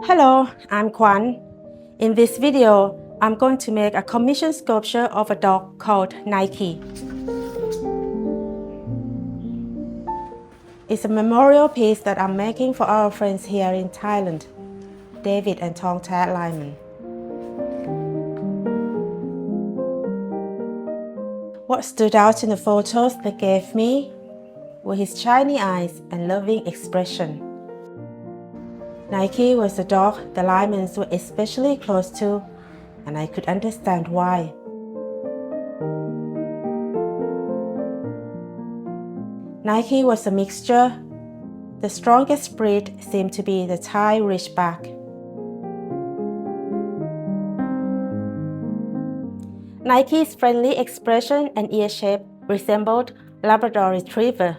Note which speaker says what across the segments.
Speaker 1: Hello, I'm Kwan. In this video, I'm going to make a commission sculpture of a dog called Nike. It's a memorial piece that I'm making for our friends here in Thailand, David and Thong Tat Lyman. What stood out in the photos they gave me were his shiny eyes and loving expression. Nike was a dog the Lymans were especially close to, and I could understand why. Nike was a mixture. The strongest breed seemed to be the Thai Ridgeback. Nike's friendly expression and ear shape resembled Labrador Retriever.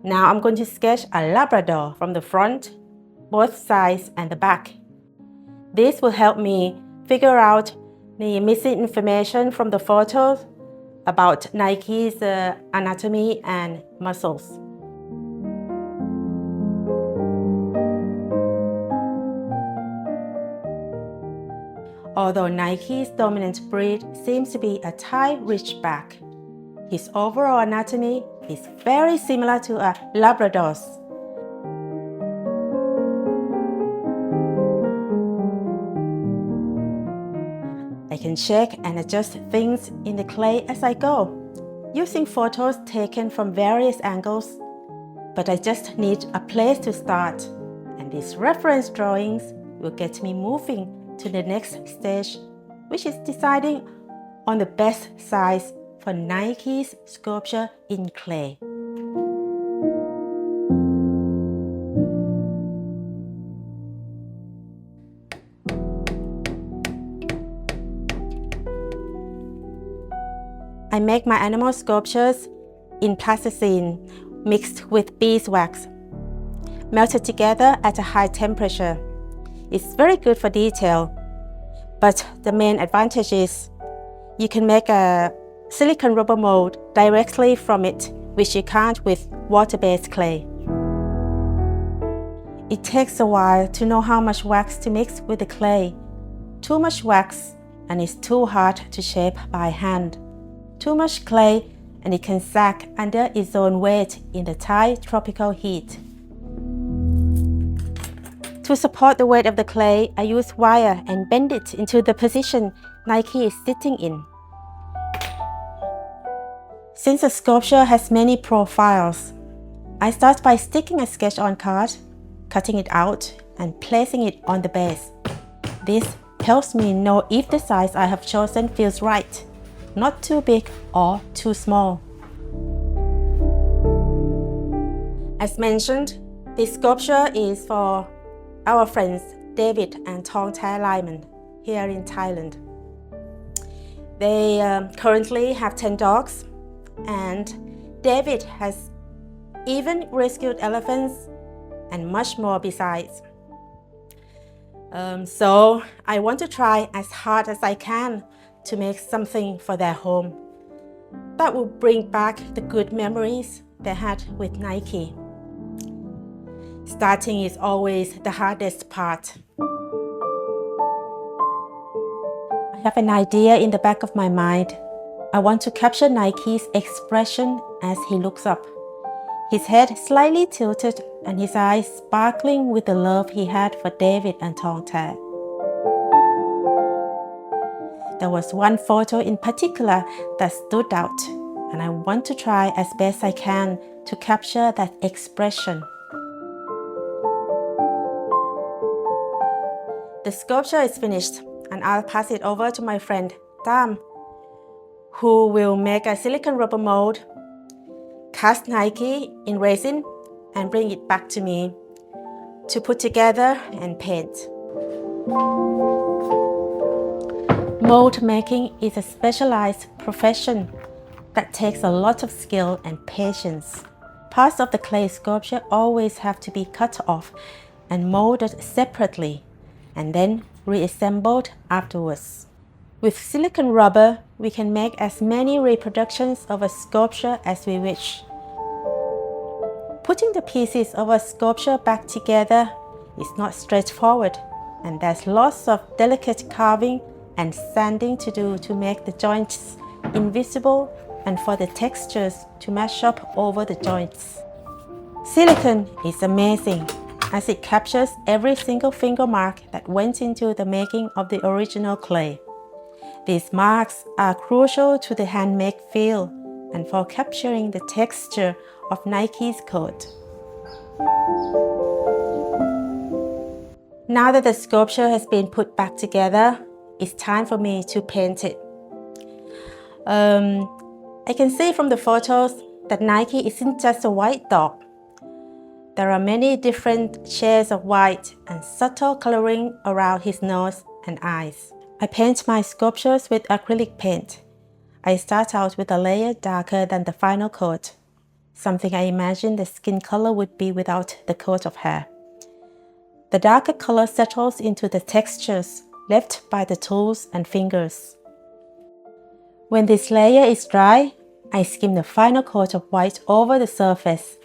Speaker 1: Now I'm going to sketch a Labrador from the front, both sides and the back. This will help me figure out the missing information from the photos about Nike's anatomy and muscles. Although Nike's dominant breed seems to be a Thai Ridgeback, his overall anatomy is very similar to a Labrador's. I can check and adjust things in the clay as I go, using photos taken from various angles, but I just need a place to start, and these reference drawings will get me moving to the next stage, which is deciding on the best size for Nike's sculpture in clay. I make my animal sculptures in plasticine mixed with beeswax, melted together at a high temperature. It's very good for detail, but the main advantage is you can make a silicone rubber mold directly from it, which you can't with water-based clay. It takes a while to know how much wax to mix with the clay. Too much wax and it's too hard to shape by hand. Too much clay and it can sag under its own weight in the Thai tropical heat. To support the weight of the clay, I use wire and bend it into the position Nike is sitting in. Since the sculpture has many profiles, I start by sticking a sketch on card, cutting it out and placing it on the base. This helps me know if the size I have chosen feels right, not too big or too small. As mentioned, this sculpture is for our friends David and Thong Tat Lyman here in Thailand. They currently have 10 dogs, and David has even rescued elephants and much more besides. So I want to try as hard as I can to make something for their home that will bring back the good memories they had with Nike. Starting is always the hardest part. I have an idea in the back of my mind. I want to capture Nike's expression as he looks up. His head slightly tilted and his eyes sparkling with the love he had for David and Thong Tat. There was one photo in particular that stood out, and I want to try as best I can to capture that expression. The sculpture is finished, and I'll pass it over to my friend Tam, who will make a silicone rubber mold, cast Nike in resin, and bring it back to me to put together and paint. Mold making is a specialized profession that takes a lot of skill and patience. Parts of the clay sculpture always have to be cut off and molded separately, and then reassembled afterwards. With silicone rubber, we can make as many reproductions of a sculpture as we wish. Putting the pieces of a sculpture back together is not straightforward, and there's lots of delicate carving and sanding to do to make the joints invisible and for the textures to match up over the joints. Silicone is amazing as it captures every single finger mark that went into the making of the original clay. These marks are crucial to the handmade feel and for capturing the texture of Nike's coat. Now that the sculpture has been put back together, it's time for me to paint it. I can see from the photos that Nike isn't just a white dog. There are many different shades of white and subtle coloring around his nose and eyes. I paint my sculptures with acrylic paint. I start out with a layer darker than the final coat, something I imagine the skin color would be without the coat of hair. The darker color settles into the textures left by the tools and fingers. When this layer is dry, I skim the final coat of white over the surface,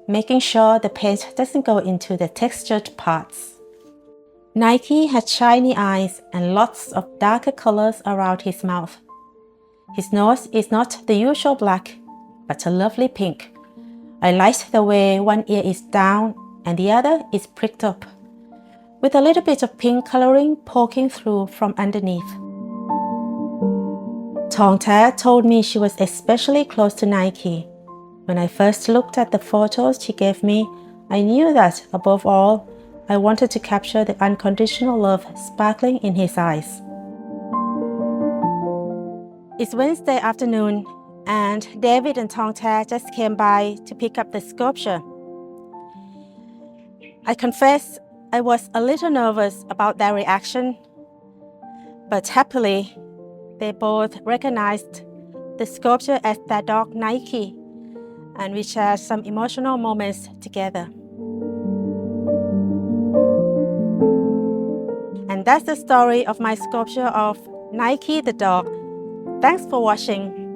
Speaker 1: making sure the paint doesn't go into the textured parts. Nike had shiny eyes and lots of darker colors around his mouth. His nose is not the usual black, but a lovely pink. I liked the way one ear is down and the other is pricked up, with a little bit of pink coloring poking through from underneath. Tong Tat told me she was especially close to Nike. When I first looked at the photos she gave me, I knew that, above all, I wanted to capture the unconditional love sparkling in his eyes. It's Wednesday afternoon, and David and Tong Tat just came by to pick up the sculpture. I confess I was a little nervous about their reaction, but happily, they both recognized the sculpture as their dog Nike, and we shared some emotional moments together. And that's the story of my sculpture of Nike the dog. Thanks for watching.